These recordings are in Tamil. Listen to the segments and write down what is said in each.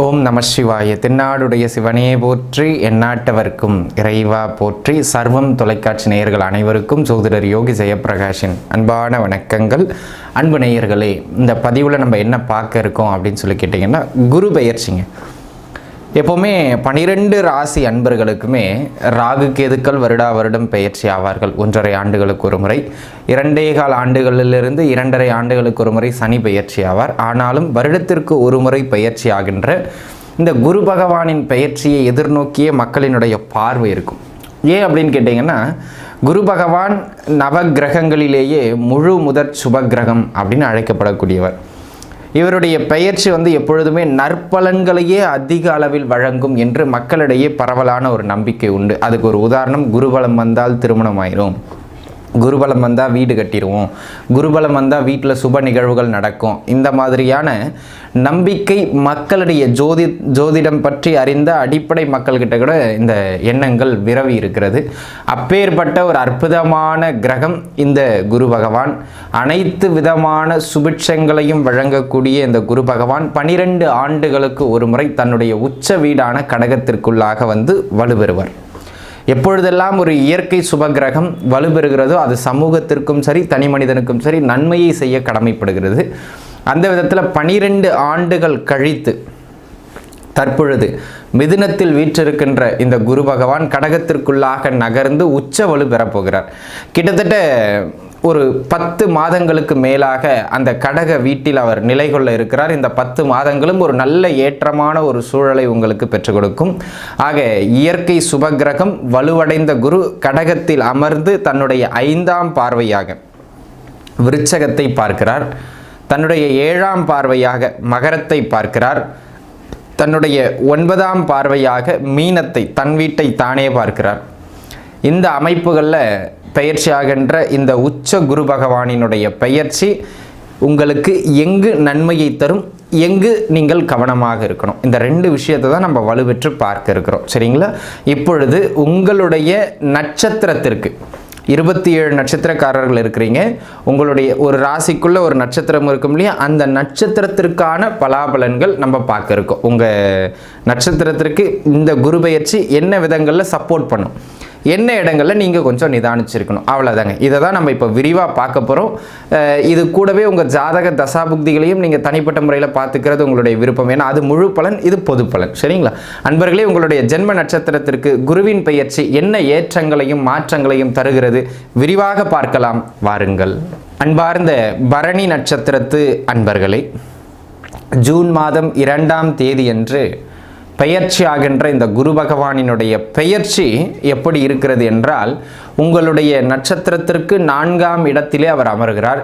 ஓம் நம சிவாய. தென்னாடுடைய சிவனே போற்றி, எந்நாட்டவர்க்கும் இறைவா போற்றி. சர்வம் தொலைக்காட்சி நேயர்கள் அனைவருக்கும் ஜோதிடர் யோகி ஜெயப்பிரகாஷின் அன்பான வணக்கங்கள். அன்பு நேயர்களே, இந்த பதிவில் நம்ம என்ன பார்க்க இருக்கோம் அப்படின்னு சொல்லி கேட்டிங்கன்னா, குரு பெயர்ச்சிங்க. எப்போவுமே 12 ராசி அன்பர்களுக்குமே ராகு கேதுக்கள் வருடம் பெயர்ச்சி ஆவார்கள். 1.5 ஆண்டுகளுக்கு ஒரு முறை, 2.25 ஆண்டுகளிலிருந்து 2.5 ஆண்டுகளுக்கு ஒரு முறை சனி பெயர்ச்சி ஆவார். ஆனாலும் வருடத்திற்கு ஒரு முறை பெயர்ச்சி ஆகின்ற இந்த குரு பகவானின் பெயர்ச்சியை எதிர்நோக்கிய மக்களினுடைய பார்வை இருக்கும். ஏன் அப்படின்னு கேட்டிங்கன்னா, குரு பகவான் நவகிரகங்களிலேயே முழு முதற் சுபகிரகம் அப்படின்னு அழைக்கப்படக்கூடியவர். இவருடைய பெயர்ச்சி எப்பொழுதுமே நற்பலன்களையே அதிக அளவில் வழங்கும் என்று மக்களிடையே பரவலான ஒரு நம்பிக்கை உண்டு. அதுக்கு ஒரு உதாரணம், குருபலம் வந்தால் திருமணம் ஆயிரும், குருபலம் வந்தால் வீடு கட்டிடுவோம், குருபலம் வந்தால் வீட்டில் சுப நிகழ்வுகள் நடக்கும். இந்த மாதிரியான நம்பிக்கை மக்களுடைய ஜோதிடம் பற்றி அறிந்த அடிப்படை மக்கள்கிட்ட கூட இந்த எண்ணங்கள் விரவி இருக்கிறது. அப்பேற்பட்ட ஒரு அற்புதமான கிரகம் இந்த குரு பகவான். அனைத்து விதமான சுபிட்சங்களையும் வழங்கக்கூடிய இந்த குரு பகவான் 12 ஆண்டுகளுக்கு ஒரு முறை தன்னுடைய உச்ச வீடான கடகத்திற்குள்ளாக வலுப்பெறுவார். எப்பொழுதெல்லாம் ஒரு இயற்கை சுபகிரகம் வலுப்பெறுகிறதோ அது சமூகத்திற்கும் சரி, தனி மனிதனுக்கும் சரி நன்மையை செய்ய கடமைப்படுகிறது. அந்த விதத்தில் 12 ஆண்டுகள் கழித்து தற்பொழுது மிதுனத்தில் வீற்றிருக்கின்ற இந்த குரு பகவான் கடகத்திற்குள்ளாக நகர்ந்து உச்ச வலு பெறப்போகிறார். கிட்டத்தட்ட ஒரு 10 மாதங்களுக்கு மேலாக அந்த கடக வீட்டில் அவர் நிலை கொள்ள இருக்கிறார். இந்த 10 மாதங்களும் ஒரு நல்ல ஏற்றமான ஒரு சூழலை உங்களுக்கு பெற்றுக் கொடுக்கும். ஆக இயற்கை சுபகிரகம் வலுவடைந்த குரு கடகத்தில் அமர்ந்து தன்னுடைய 5ஆம் பார்வையாக விருச்சகத்தை பார்க்கிறார், தன்னுடைய 7ஆம் பார்வையாக மகரத்தை பார்க்கிறார், தன்னுடைய 9ஆம் பார்வையாக மீனத்தை, தன் வீட்டை தானே பார்க்கிறார். இந்த அமைப்புகளில் பெயர்ச்சியாகின்ற இந்த உச்ச குரு பகவானினுடைய பெயர்ச்சி உங்களுக்கு எங்கு நன்மையை தரும், எங்கு நீங்கள் கவனமாக இருக்கணும், இந்த 2 விஷயத்தை தான் நம்ம வலுப்பெற்று பார்க்க இருக்கிறோம். சரிங்களா? இப்பொழுது உங்களுடைய நட்சத்திரத்திற்கு 27 நட்சத்திரக்காரர்கள் இருக்கிறீங்க. உங்களுடைய ஒரு ராசிக்குள்ள ஒரு நட்சத்திரம் இருக்கும் இல்லையா, அந்த நட்சத்திரத்திற்கான பலாபலன்கள் நம்ம பார்க்க இருக்கோம். உங்கள் நட்சத்திரத்திற்கு இந்த குரு பெயர்ச்சி என்ன விதங்களில் சப்போர்ட் பண்ணும், என்ன இடங்களில் நீங்கள் கொஞ்சம் நிதானிச்சிருக்கணும், அவ்வளோதாங்க. இதை தான் நம்ம இப்போ விரிவாக பார்க்க போகிறோம். இது கூடவே உங்கள் ஜாதக தசாபுக்திகளையும் நீங்கள் தனிப்பட்ட முறையில் பார்த்துக்கிறது உங்களுடைய விருப்பம். ஏன்னா அது முழு பலன், இது பொது பலன். சரிங்களா அன்பர்களே? உங்களுடைய ஜென்ம நட்சத்திரத்திற்கு குருவின் பெயர்ச்சி என்ன ஏற்றங்களையும் மாற்றங்களையும் தருகிறது, விரிவாக பார்க்கலாம் வாருங்கள். அன்பார்ந்த பரணி நட்சத்திரத்து அன்பர்களே, ஜூன் மாதம் 2ஆம் தேதி அன்று பெயர்ச்சி ஆகின்ற இந்த குரு பகவானினுடைய பெயர்ச்சி எப்படி இருக்கிறது என்றால், உங்களுடைய நட்சத்திரத்திற்கு 4ஆம் இடத்திலே அவர் அமர்கிறார்.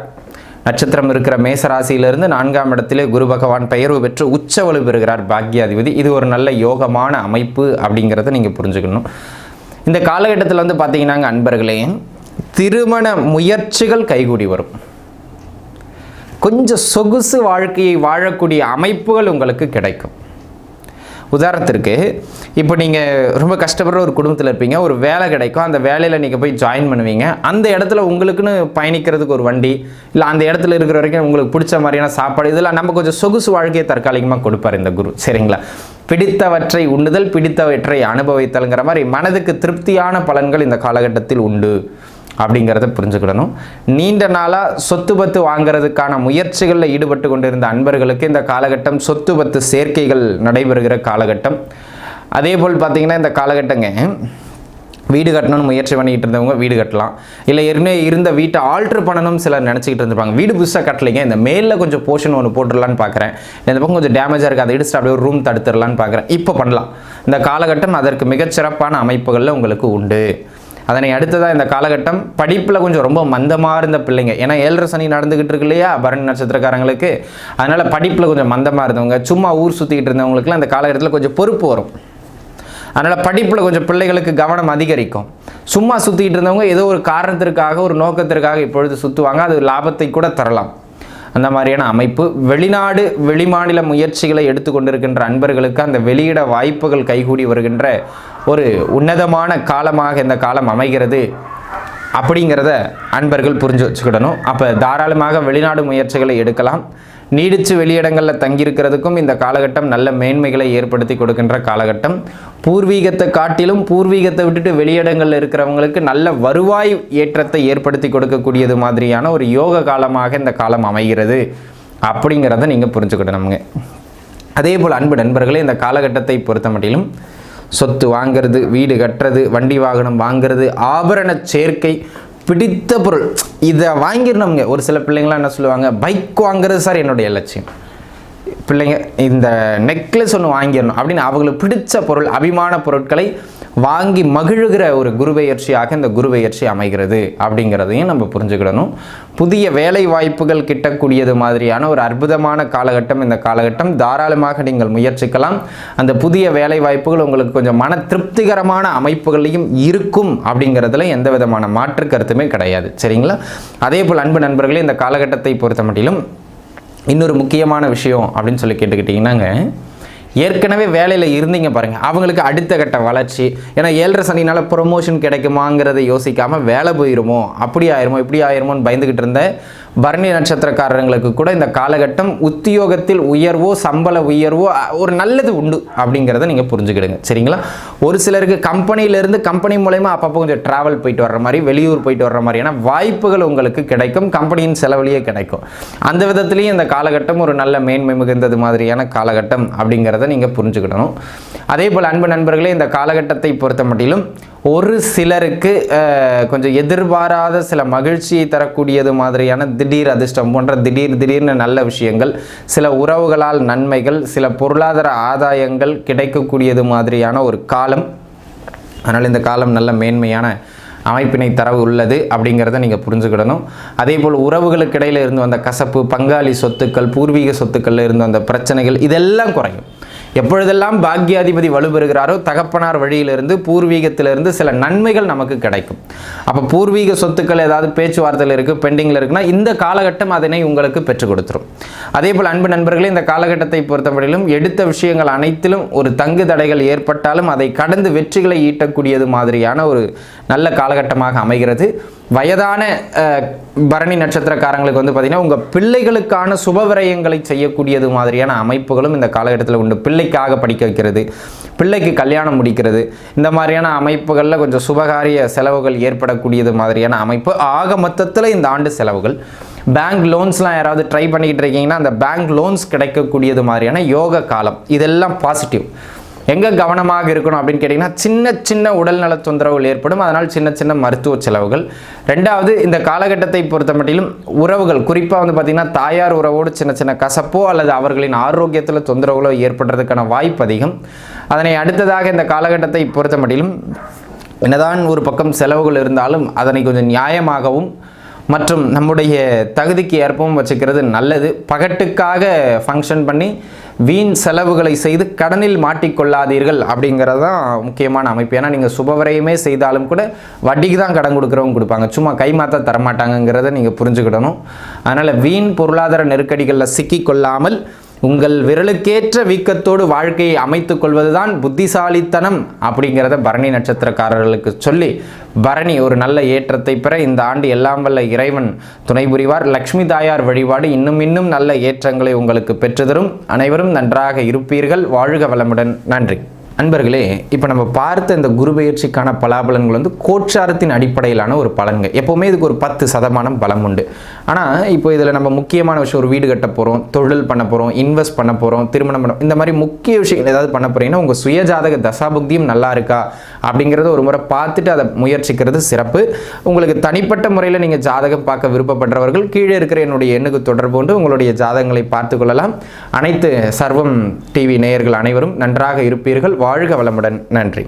நட்சத்திரம் இருக்கிற மேசராசியிலிருந்து 4ஆம் இடத்திலே குரு பகவான் பெயர்வு பெற்று உச்ச வலு பெறுகிறார், பாக்யாதிபதி. இது ஒரு நல்ல யோகமான அமைப்பு அப்படிங்கிறத நீங்கள் புரிஞ்சுக்கணும். இந்த காலகட்டத்தில் பார்த்தீங்கன்னாங்க அன்பர்களே, திருமண முயற்சிகள் கைகூடி வரும். கொஞ்சம் சொகுசு வாழ்க்கையை வாழக்கூடிய அமைப்புகள் உங்களுக்கு கிடைக்கும். உதாரணத்திற்கு, இப்போ நீங்கள் ரொம்ப கஷ்டப்படுற ஒரு குடும்பத்தில் இருப்பீங்க, ஒரு வேலை கிடைக்கும், அந்த வேலையில் நீங்கள் போய் ஜாயின் பண்ணுவீங்க. அந்த இடத்துல உங்களுக்குன்னு பயணிக்கிறதுக்கு ஒரு வண்டி, இல்லை அந்த இடத்துல இருக்கிற வரைக்கும் உங்களுக்கு பிடிச்ச மாதிரியான சாப்பாடு, இதெல்லாம் நம்ம கொஞ்சம் சொகுசு வாழ்க்கையை தற்காலிகமாக கொடுப்பார் இந்த குரு. சரிங்களா? பிடித்தவற்றை உண்ணுதல், பிடித்தவற்றை அனுபவித்தல்ங்கிற மாதிரி மனதுக்கு திருப்தியான பலன்கள் இந்த காலகட்டத்தில் உண்டு அப்படிங்கிறத புரிஞ்சுக்கிடணும். நீண்ட நாளாக சொத்து பத்து வாங்கிறதுக்கான முயற்சிகளில் ஈடுபட்டு கொண்டிருந்த அன்பர்களுக்கு இந்த காலகட்டம் சொத்து பத்து சேர்க்கைகள் நடைபெறுகிற காலகட்டம். அதே போல் பார்த்திங்கன்னா இந்த காலகட்டங்க வீடு கட்டணும்னு முயற்சி பண்ணிக்கிட்டு இருந்தவங்க வீடு கட்டலாம், இல்லை ஏற்கனவே இருந்த வீட்டை ஆல்ட்ரு பண்ணணும்னு சிலர் நினச்சிக்கிட்டு இருந்திருப்பாங்க. வீடு புதுசாக கட்டலைங்க, இந்த மேலில் கொஞ்சம் போர்ஷன் ஒன்று போட்டுடலான்னு பார்க்குறேன், இந்த பக்கம் கொஞ்சம் டேமேஜாக இருக்குது, அதை இடிச்சுட்டு அப்படியே ஒரு ரூம் தடுத்துடலான்னு பார்க்குறேன். இப்போ பண்ணலாம். இந்த காலகட்டம் அதற்கு மிகச்சிறப்பான அமைப்புகளில் உங்களுக்கு உண்டு. அதனை அடுத்ததாக இந்த காலகட்டம் படிப்பில் கொஞ்சம் ரொம்ப மந்தமாக இருந்த பிள்ளைங்க, ஏன்னா 7.5 சனி நடந்துக்கிட்டு இருக்கு இல்லையா பரணி நட்சத்திரக்காரங்களுக்கு, அதனால் படிப்பில் கொஞ்சம் மந்தமாக இருந்தவங்க, சும்மா ஊர் சுற்றிக்கிட்டு இருந்தவங்களுக்குலாம் இந்த காலகட்டத்தில் கொஞ்சம் பொறுப்பு வரும். அதனால் படிப்பில் கொஞ்சம் பிள்ளைகளுக்கு கவனம் அதிகரிக்கும். சும்மா சுற்றிக்கிட்டு இருந்தவங்க ஏதோ ஒரு காரணத்திற்காக, ஒரு நோக்கத்திற்காக இப்பொழுது சுற்றுவாங்க, அது லாபத்தை கூட தரலாம். அந்த மாதிரியான அமைப்பு. வெளிநாடு வெளிமாநில முயற்சிகளை எடுத்துக்கொண்டிருக்கின்ற அன்பர்களுக்கு அந்த வெளியிட வாய்ப்புகள் கைகூடி வருகின்ற ஒரு உன்னதமான காலமாக இந்த காலம் அமைகிறது அப்படிங்கிறத அன்பர்கள் புரிஞ்சு வச்சுக்கிடணும். அப்போ தாராளமாக வெளிநாடு முயற்சிகளை எடுக்கலாம். நீடித்து வெளியிடங்களில் தங்கியிருக்கிறதுக்கும் இந்த காலகட்டம் நல்ல மேன்மைகளை ஏற்படுத்தி கொடுக்கின்ற காலகட்டம். பூர்வீகத்தை காட்டிலும் பூர்வீகத்தை விட்டுட்டு வெளியிடங்களில் இருக்கிறவங்களுக்கு நல்ல வருவாய் ஏற்றத்தை ஏற்படுத்தி கொடுக்கக்கூடியது மாதிரியான ஒரு யோக காலமாக இந்த காலம் அமைகிறது அப்படிங்கிறத நீங்கள் புரிஞ்சுக்கிடணுங்க. அதே போல் அன்பு நண்பர்களே, இந்த காலகட்டத்தை பொறுத்த மட்டிலும் சொத்து வாங்கிறது, வீடு கட்டுறது, வண்டி வாகனம் வாங்கிறது, ஆபரண சேர்க்கை, பிடித்த பொருள் இதை வாங்கிடணுங்க. ஒரு சில பிள்ளைங்களாம் என்ன சொல்லுவாங்க, பைக் வாங்குறது சார் என்னுடைய லட்சியம், பிள்ளைங்க இந்த நெக்லஸ் ஒன்று வாங்கிடணும் அப்படின்னு அவங்களுக்கு பிடிச்ச பொருள், அபிமான பொருட்களை வாங்கி மகிழுகிற ஒரு குருபெயர்ச்சியாக இந்த குருபெயர்ச்சி அமைகிறது அப்படிங்கிறதையும் நம்ம புரிஞ்சுக்கிடணும். புதிய வேலை வாய்ப்புகள் கிட்டக்கூடியது மாதிரியான ஒரு அற்புதமான காலகட்டம் இந்த காலகட்டம். தாராளமாக நீங்கள் முயற்சிக்கலாம். அந்த புதிய வேலை வாய்ப்புகள் உங்களுக்கு கொஞ்சம் மன திருப்திகரமான அமைப்புகளையும் இருக்கும் அப்படிங்கிறதுல எந்த விதமான மாற்று கருத்துமே கிடையாது. சரிங்களா? அதே போல் அன்பு நண்பர்களே, இந்த காலகட்டத்தை பொறுத்த மட்டிலும் இன்னொரு முக்கியமான விஷயம் அப்படின்னு சொல்லி கேட்டுக்கிட்டிங்கன்னாங்க, ஏற்கனவே வேலையில் இருந்தீங்க பாருங்கள், அவங்களுக்கு அடுத்த கட்ட வளர்ச்சி, ஏன்னா 7.5 சனினால் ப்ரொமோஷன் கிடைக்குமாங்கிறத யோசிக்காமல் வேலை போயிருமோ, அப்படி ஆயிருமோ இப்படி ஆயிருமோன்னு பயந்துக்கிட்டு இருந்த பரணி நட்சத்திரக்காரங்களுக்கு கூட இந்த காலகட்டம் உத்தியோகத்தில் உயர்வோ சம்பள உயர்வோ ஒரு நல்லது உண்டு அப்படிங்கிறத நீங்கள் புரிஞ்சுக்கிடுங்க. சரிங்களா? ஒரு சிலருக்கு கம்பெனியிலேருந்து கம்பெனி மூலயமா அப்பப்போ கொஞ்சம் ட்ராவல் போயிட்டு வர்ற மாதிரி, வெளியூர் போயிட்டு வர்ற மாதிரியான வாய்ப்புகள் உங்களுக்கு கிடைக்கும், கம்பெனியின் செலவுலேயே கிடைக்கும். அந்த விதத்துலேயும் இந்த காலகட்டம் ஒரு நல்ல மேன்மை மிகுந்தது மாதிரியான காலகட்டம் அப்படிங்கிறத நீங்கள் புரிஞ்சுக்கிடணும். அதே போல் அன்பு நண்பர்களே, இந்த காலகட்டத்தை பொறுத்த மட்டிலும் ஒரு சிலருக்கு கொஞ்சம் எதிர்பாராத சில மகிழ்ச்சியை தரக்கூடியது மாதிரியான திடீர் அதிர்ஷ்டம் போன்ற திடீர்னு நல்ல விஷயங்கள், சில உறவுகளால் நன்மைகள், சில பொருளாதார ஆதாயங்கள் கிடைக்கக்கூடியது மாதிரியான ஒரு காலம். அதனால் இந்த காலம் நல்ல மேன்மையான அமைப்பினை தர உள்ளது அப்படிங்கிறத நீங்கள் புரிஞ்சுக்கிடணும். அதே போல் உறவுகளுக்கு இடையில் இருந்து வந்த கசப்பு, பங்காளி சொத்துக்கள், பூர்வீக சொத்துக்களில் இருந்து வந்த பிரச்சனைகள் இதெல்லாம் குறையும். எப்பொழுதெல்லாம் பாக்யாதிபதி வலுப்பெறுகிறாரோ தகப்பனார் வழியிலிருந்து பூர்வீகத்திலிருந்து சில நன்மைகள் நமக்கு கிடைக்கும். அப்போ பூர்வீக சொத்துக்கள் ஏதாவது பேச்சுவார்த்தையில் இருக்குது, பெண்டிங்கில் இருக்குன்னா இந்த காலகட்டம் அதனை உங்களுக்கு பெற்றுக் கொடுத்துரும். அதே போல் அன்பு நண்பர்களே, இந்த காலகட்டத்தை பொறுத்தவரையிலும் எடுத்த விஷயங்கள் அனைத்திலும் ஒரு தங்கு தடைகள் ஏற்பட்டாலும் அதை கடந்து வெற்றிகளை ஈட்டக்கூடியது மாதிரியான ஒரு நல்ல காலகட்டமாக அமைகிறது. வயதான பரணி நட்சத்திரக்காரங்களுக்கு வந்து பார்த்திங்கன்னா உங்கள் பிள்ளைகளுக்கான சுபவிரயங்களை செய்யக்கூடியது மாதிரியான அமைப்புகளும் இந்த காலகட்டத்தில் உண்டு. பிள்ளைக்காக படிக்க வைக்கிறது, பிள்ளைக்கு கல்யாணம் முடிக்கிறது, இந்த மாதிரியான அமைப்புகளில் கொஞ்சம் சுபகாரிய செலவுகள் ஏற்படக்கூடியது மாதிரியான அமைப்பு. ஆக மொத்தத்தில் இந்த ஆண்டு செலவுகள், பேங்க் லோன்ஸ்லாம் யாராவது ட்ரை பண்ணிக்கிட்டு இருக்கீங்கன்னா அந்த பேங்க் லோன்ஸ் கிடைக்கக்கூடியது மாதிரியான யோக காலம். இதெல்லாம் பாசிட்டிவ். எங்கே கவனமாக இருக்கணும் அப்படின்னு கேட்டிங்கன்னா, சின்ன உடல்நல தொந்தரவுகள் ஏற்படும், அதனால் சின்ன மருத்துவ செலவுகள். ரெண்டாவது, இந்த காலகட்டத்தை பொறுத்த மட்டிலும் உறவுகள், குறிப்பாக வந்து பார்த்திங்கன்னா தாயார் உறவோடு சின்ன கசப்போ அல்லது அவர்களின் ஆரோக்கியத்தில் தொந்தரவுகளோ ஏற்படுறதுக்கான வாய்ப்பு அதிகம். அதனை அடுத்ததாக இந்த காலகட்டத்தை பொறுத்த மட்டிலும் என்னதான் ஒரு பக்கம் செலவுகள் இருந்தாலும் அதனை கொஞ்சம் நியாயமாகவும் மற்றும் நம்முடைய தகுதிக்கு ஏற்பவும் வச்சுக்கிறது நல்லது. பகட்டுக்காக ஃபங்க்ஷன் பண்ணி வீண் செலவுகளை செய்து கடனில் மாட்டிக்கொள்ளாதீர்கள் அப்படிங்கிறது தான் முக்கியமான அமைப்பு. ஏன்னா நீங்கள் சுபவரையுமே செய்தாலும் கூட வட்டிக்கு தான் கடன் கொடுக்குறவங்க கொடுப்பாங்க, சும்மா கைமாற்ற தரமாட்டாங்கிறத நீங்கள் புரிஞ்சுக்கிடணும். அதனால் வீண் பொருளாதார நெருக்கடிகளில் சிக்கிக்கொள்ளாமல் உங்கள் விரலுக்கேற்ற வீக்கத்தோடு வாழ்க்கையை அமைத்து கொள்வதுதான் புத்திசாலித்தனம் அப்படிங்கிறத பரணி நட்சத்திரக்காரர்களுக்கு சொல்லி பரணி ஒரு நல்ல ஏற்றத்தை பெற இந்த ஆண்டு எல்லாம் வல்ல இறைவன் துணை புரிவார். லக்ஷ்மி தாயார் வழிபாடு இன்னும் நல்ல ஏற்றங்களை உங்களுக்கு பெற்றுதரும். அனைவரும் நன்றாக இருப்பீர்கள். வாழ்க வளமுடன். நன்றி. அன்பர்களே, இப்போ நம்ம பார்த்த இந்த குரு பெயர்ச்சிக்கான பலாபலன்கள் வந்து கோட்சாரத்தின் அடிப்படையிலான ஒரு பலன்கள். எப்போவுமே இதுக்கு ஒரு 10% பலம் உண்டு. ஆனால் இப்போ இதில் நம்ம முக்கியமான விஷயம், ஒரு வீடு கட்ட போகிறோம், தொழில் பண்ண போகிறோம், இன்வெஸ்ட் பண்ண போகிறோம், திருமணம் பண்ண, இந்த மாதிரி முக்கிய விஷயங்கள் ஏதாவது பண்ண போகிறீங்கன்னா உங்கள் சுயஜாதக தசாபுக்தியும் நல்லா இருக்கா அப்படிங்கிறத ஒரு முறை பார்த்துட்டு அதை முயற்சிக்கிறது சிறப்பு. உங்களுக்கு தனிப்பட்ட முறையில் நீங்கள் ஜாதகம் பார்க்க விருப்பப்படுறவர்கள் கீழே இருக்கிற என்னுடைய எண்ணுக்கு தொடர்பு கொண்டு உங்களுடைய ஜாதகங்களை பார்த்து கொள்ளலாம். அனைத்து சர்வம் டிவி நேயர்கள் அனைவரும் நன்றாக இருப்பீர்கள். வாழ்க வளமுடன். நன்றி.